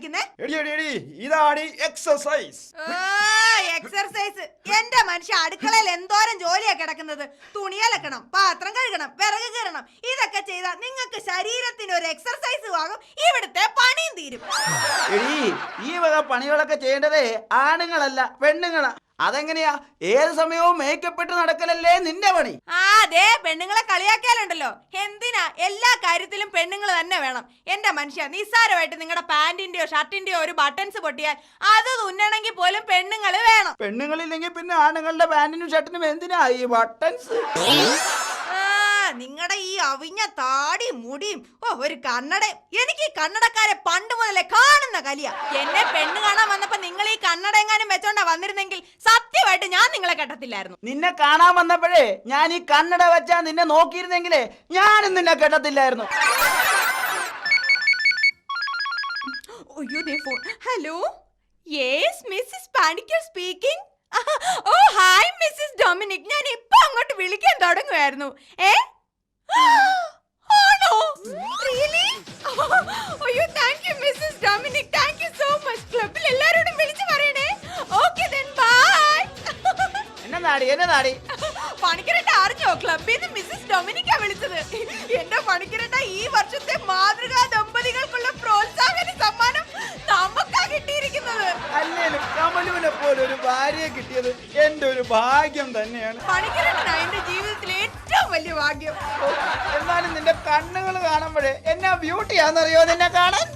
കാണിക്കുന്നേ? ഇതാണ് exercise. Exercise? എന്റെ മനുഷ്യ, അടുക്കളയിൽ എന്തോരം ജോലിയാ കിടക്കുന്നത്. തുണിയലക്കണം, പാത്രം കഴുകണം, വിറക് കീറണം. ഇതൊക്കെ ചെയ്താൽ നിങ്ങൾക്ക് ശരീരത്തിന് ഒരു എക്സർസൈസ് ആകും, ഇവിടുത്തെ പണിയും തീരും. ഈ വക പണികളൊക്കെ ചെയ്യേണ്ടതേ ആണുങ്ങളല്ല, പെണ്ണുങ്ങളാ. അതെങ്ങനെയാ? ഏത് സമയവും മേക്കപ്പ് ഇട്ട് നടക്കലല്ലേ നിന്റെ പണി? അതെ, പെണ്ണുങ്ങളെ കളിയാക്കിയാലുണ്ടല്ലോ. എന്തിനാ എല്ലാ കാര്യത്തിലും പെണ്ണുങ്ങൾ തന്നെ വേണം? എന്റെ മനുഷ്യ, നിസ്സാരമായിട്ട് നിങ്ങളുടെ പാന്റിന്റെയോ ഷർട്ടിന്റെയോ ഒരു ബട്ടൺസ് പൊട്ടിയാൽ അത് തുന്നണമെങ്കിൽ പോലും പെണ്ണുങ്ങൾ വേണം. പെണ്ണുങ്ങളില്ലെങ്കിൽ പിന്നെ ആണുങ്ങളുടെ പാന്റിനും ഷർട്ടിനും എന്തിനാ ഈ ബട്ടൺസ്? നിങ്ങളുടെ ഈ അവിഞ്ഞ താടി മുടിയും ഒരു കണ്ണട. എനിക്ക് കണ്ണടക്കാരെ പണ്ട് മുതലേ കാണുന്ന കലിയ. എന്നെ പെണ്ണ് കാണാൻ വന്നപ്പോ നിങ്ങൾ ഈ കണ്ണട എങ്ങാനും വെച്ചോണ്ടാ വന്നിരുന്നെങ്കിൽ സത്യമായിട്ട് ഞാൻ നിങ്ങളെ കെട്ടത്തില്ലായിരുന്നു. നിന്നെ കാണാൻ വന്നപ്പോഴേ ഞാൻ ഈ കണ്ണട വെച്ചാ നിന്നെ നോക്കിയിരുന്നെങ്കിലേ ഞാനും നിന്നെ കെട്ടത്തില്ലായിരുന്നു. Hello, yes Mrs Panicker speaking. Oh hi Mrs Dominic, ഞാൻ ഇപ്പൊ അങ്ങോട്ട് വിളിക്കാൻ തുടങ്ങുമായിരുന്നു. ആണോ? റിയലി? അയ്യോ, thank you Mrs Dominic, thank you so much. ക്ലബ്ബിൽ എല്ലാവരോടും വിളിച്ചു പറയണേ. Okay then bye. എന്നെ നാടി പണിക്കരട്ട അറിഞ്ഞോ? ക്ലബ്ബിൽ നിന്ന് മിസ്സിസ് ഡൊമിനിക്കാ വിളിച്ചത്. എന്റെ പണിക്കരട്ട, ഈ വർഷത്തെ മാതൃകാ ദമ്പതികൾക്കുള്ള പ്രോത്സാഹന സമ്മാനം നമുക്കാ കിട്ടിയിരിക്കുന്നത്. അല്ലേലും കമലുവിനെ പോലെ ഒരു ഭാര്യയെ കിട്ടിയത് എന്റെ ഒരു ഭാഗ്യം തന്നെയാണ്. പണിക്കരട്ടനാ എന്റെ ജീവിതത്തിലെ ഏറ്റവും വലിയ ഭാഗ്യം. എന്നാലും നിന്റെ കണ്ണുകൾ കാണുമ്പോഴേ എന്നാ ബ്യൂട്ടിയാന്നറിയോ നിന്നെ കാണാൻ.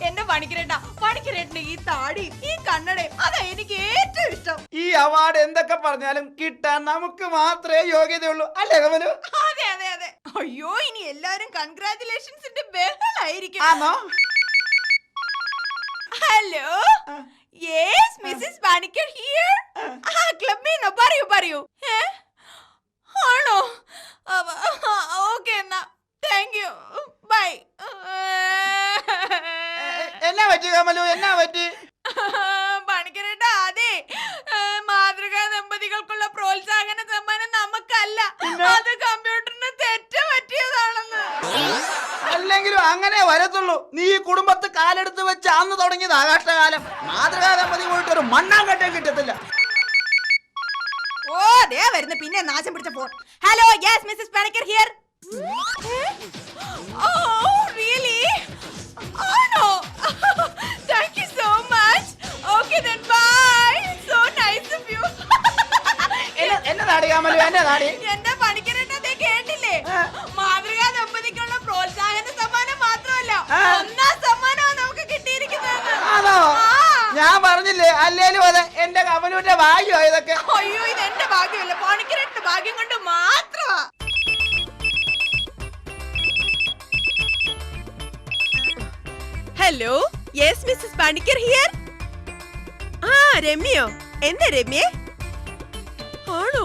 എന്റെ പണിക്കരേട്ടന്റെ ഈ താടിയും ഈ കണ്ണടയും അതാ എനിക്ക് ഏറ്റവും ഇഷ്ടം. ഈ അവാർഡ് എന്തൊക്കെ പറഞ്ഞാലും കിട്ടാൻ നമുക്ക് മാത്രമേ യോഗ്യതയുള്ളൂ, അല്ലേ കമലു? അതെ അതെ അതെ. അയ്യോ, ഇനി എല്ലാരും കൺഗ്രാറ്റുലേഷൻസിന്റെ ബഹളായിരിക്കും. Hello, yes Mrs Panicker here. ക്ലബ്ബിൽ പറയൂ. ആണോ? ഓക്കെ, എന്നാ താങ്ക് യു, ബൈ. എന്നാ പറ്റി കമലു, എന്നാ പറ്റി? പണിക്കരേട്ടാ, അതെ, മാതൃകാ ദമ്പതികൾക്കുള്ള പ്രോത്സാഹന സമ്മാനം നമുക്കല്ല, അത് കമ്പ്യൂട്ടറിന് തെറ്റ് പറ്റിയതാണെന്ന്. അല്ലെങ്കിലും അങ്ങനെ വരത്തുള്ളൂ. നീ ഈ കുടുംബത്ത് കാലെടുത്ത് വെച്ച് അന്ന് തുടങ്ങിയത് ആകാശകാലം. മാതൃകാ ദമ്പതി പോയിട്ട് ഒരു മണ്ണാങ്കട്ടയും കിട്ടത്തില്ല. ഓ, ദേ വരുന്നു പിന്നെ നാശം പിടിച്ച phone. Hello, yes Mrs Panicker here. Oh really? ആണോ? Thank you so much. Okay then bye. So nice of you. എന്നെ നാടി കമലു, എന്നെ നാടി. എന്റെ പണിക്കരേട്ടാ, ദേ കേട്ടില്ലേ? മാതൃകാ ദമ്പതിക്കുള്ള പ്രോത്സാഹന സമ്മാനം മാത്രമല്ല, ഒന്നാം സമ്മാനമാണ് നമുക്ക് കിട്ടിയിരിക്കുന്നത്. ആണോ? ഞാൻ പറഞ്ഞില്ലേ, അല്ലേലും അതെ എന്റെ കമലുവിന്റെ ഭാഗ്യം ഇതൊക്കെ. അയ്യോ, ഇത് എന്റെ ഭാഗ്യമല്ല, പണിക്കരേട്ടന്റെ ഭാഗ്യം കൊണ്ട് മാത്രമാ. Hello, yes Mrs Panicker here. രമ്യോ? എന്താ രമ്യേ? ആണോ?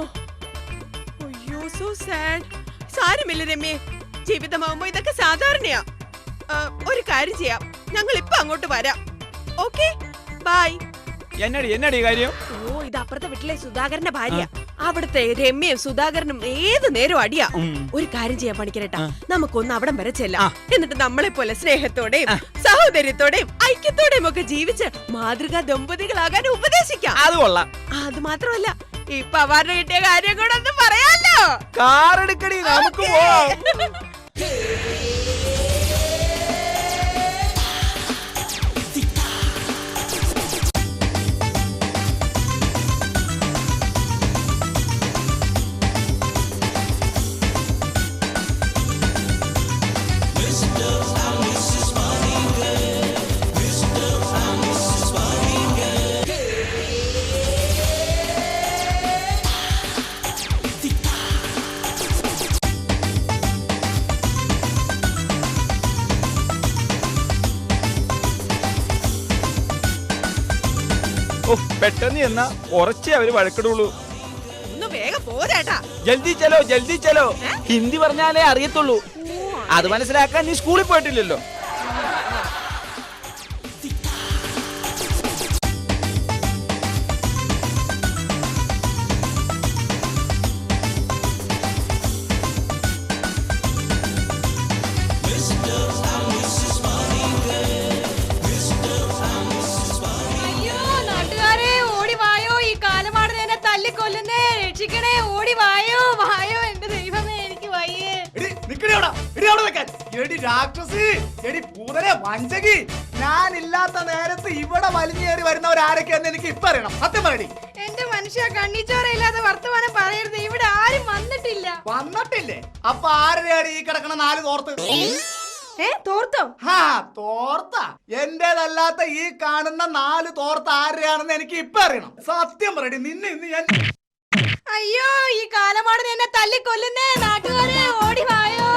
അയ്യോ, സോ സാഡ്. സാരമില്ല രമ്യേ, ജീവിതമാകുമ്പോ ഇതൊക്കെ സാധാരണയാ. ഒരു കാര്യം ചെയ്യാം, ഞങ്ങൾ ഇപ്പൊ അങ്ങോട്ട് വരാം. Okay, by. എന്നടി കാര്യം? ഓ, ഇത് അപ്പുറത്തെ വീട്ടിലെ സുധാകരന്റെ ഭാര്യ. അവിടുത്തെ രമ്യയും സുധാകരനും ഏത് നേരം അടിയാ. ഒരു കാര്യം ചെയ്യാൻ പണിക്കരേട്ടാ, നമുക്കൊന്ന് അവിടം വരെ ചെല്ലാം. എന്നിട്ട് നമ്മളെ പോലെ സ്നേഹത്തോടെയും സഹോദര്യത്തോടെയും ഐക്യത്തോടെയും ഒക്കെ ജീവിച്ച് മാതൃകാ ദമ്പതികളാകാൻ ഉപദേശിക്കാം. അത് കൊള്ളാം. അത് മാത്രമല്ല, ഇപ്പൊ അവാർഡ് കിട്ടിയ കാര്യം കൂടെ ഒന്ന് പറയാലോ. കാറെടുക്കടി, നമുക്ക് പോവാം. പെട്ടെന്ന് എന്നാ കുറച്ചേ അവര് വഴക്കിടുള്ളൂ. ഒന്ന് വേഗം പോരാട്ടാ. ജൽദി ചലോ. ഹിന്ദി പറഞ്ഞാലേ അറിയത്തുള്ളൂ. അത് മനസ്സിലാക്കാൻ നീ സ്കൂളിൽ പോയിട്ടില്ലല്ലോ. രക്ഷിക്കണേ, ഓടി വായോ വായോ, എന്റെ ദൈവമേ, എനിക്ക് വയ്യേ. രാക്ഷസി, എടി പൂതനെ, വഞ്ചകി, ഞാൻ ഇല്ലാത്ത നേരത്ത് ഇവിടെ വലിഞ്ഞേറി വരുന്നവരാരൊക്കെയെന്ന് എനിക്ക് ഇപ്പൊ അറിയണം. സത്യം പറയടി. എന്റെ മനുഷ്യ, കണ്ണിച്ചോറയില്ലാതെ വർത്തമാനം പറയരുത്. ഇവിടെ ആരും വന്നിട്ടില്ല. വന്നിട്ടില്ലേ? അപ്പൊ ആരുടെയാണ് ഈ കിടക്കണ 4 തോർത്ത്? തോർത്തോ? തോർത്ത എന്റേതല്ലാത്ത ഈ കാണുന്ന 4 തോർത്ത് ആരുടെയാണെന്ന് എനിക്ക് ഇപ്പൊ അറിയണം. സത്യം പറയടി, നിന്നെ ഇന്ന് ഞാൻ... അയ്യോ, ഈ കാലമാടൻ എന്നെ തല്ലിക്കൊല്ലുന്നേ. നാട്ടുകാരെ, ഓടി വായോ.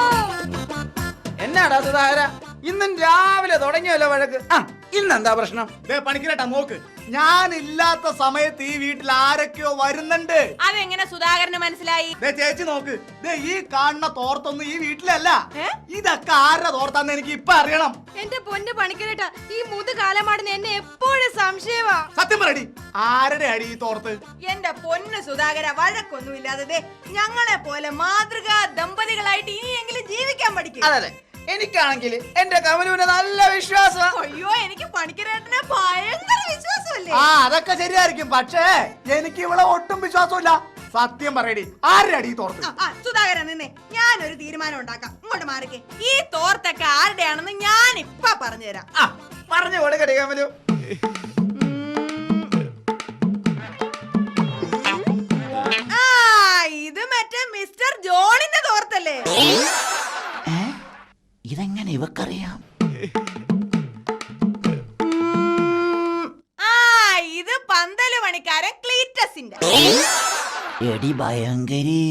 എന്നാടാ സുധാകര, ഇന്നും രാവിലെ തുടങ്ങിയല്ലോ വഴക്ക്. ഇന്നെന്താ പ്രശ്നം? പണിക്കരട്ടാ, നോക്ക്, ഞാൻ ഇല്ലാത്ത സമയത്ത് ഈ വീട്ടിൽ ആരൊക്കെയോ വരുന്നുണ്ട്. അതെങ്ങനെ സുധാകരന് മനസ്സിലായി? ചേച്ചി നോക്ക്, ഈ കാണുന്ന തോർത്തൊന്നും ഈ വീട്ടിലല്ല. ഇതൊക്കെ ആരുടെ തോർത്താന്ന് എനിക്ക് ഇപ്പൊ അറിയണം. എന്റെ പൊന്ന് പണിക്കരട്ടാ, ഈ കാലമാടൻ എന്നെ എപ്പോഴും സംശയമാ. സത്യം പറയടി, ആരുടെ അടി ഈ തോർത്ത്? എന്റെ പൊന്ന് സുധാകര, വഴക്കൊന്നുമില്ലാതെ ഞങ്ങളെ പോലെ മാതൃകാ ദമ്പതികളായിട്ട് ഇനിയെങ്കിലും ജീവിക്കാൻ പഠിക്കും. അതെ, എനിക്കാണെങ്കിൽ എന്റെ കമലുവിന് നല്ല വിശ്വാസം. അയ്യോ, എനിക്ക് പണിക്കരേട്ടനെ ഭയങ്കര വിശ്വാസമല്ലേ. അതൊക്കെ ശരിയായിരിക്കും, പക്ഷേ എനിക്ക് ഇവിടെ ഒട്ടും വിശ്വാസമില്ല. സത്യം പറയടി, ആരുടെ അടി ഈ തോർത്ത്? സുധാകരൻ നിന്നെ, ഞാനൊരു തീരുമാനം ഉണ്ടാക്കാം. ഇങ്ങോട്ട് മാറിക്കേ. ഈ തോർത്തൊക്കെ ആരുടെയാണെന്ന് ഞാൻ ഇപ്പൊ പറഞ്ഞുതരാം. പറഞ്ഞു കൊടുക്കട്ടെ കമലു. ഇത് മറ്റേ മിസ്റ്റർ ജോണിന്റെ തോർത്തല്ലേ? ഇതെങ്ങനെ ഇവക്കറിയാം? ഇത് പന്തല് പണിക്കാരൻ ക്ലീറ്റസിന്റെ. എടി ഭയങ്കരി.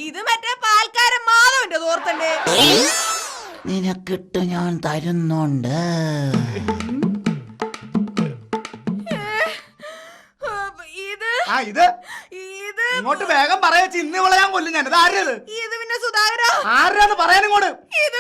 ഇത് മറ്റേ പാൽക്കാരൻ മാധവന്റെ തോർത്തല്ലേ? നിനക്കിട്ട് ഞാൻ തരുന്നുണ്ട്. ഇത് ഇങ്ങോട്ട് വേഗം പറയാ, ഇന്ന് ഇവളെ ഞാൻ കൊല്ലും. ഞാൻ ഇത് ആരത്? ഇത് പിന്നെ സുധാകര ആരാന്ന് പറയാനിങ്ങോട്ട്. ഇത്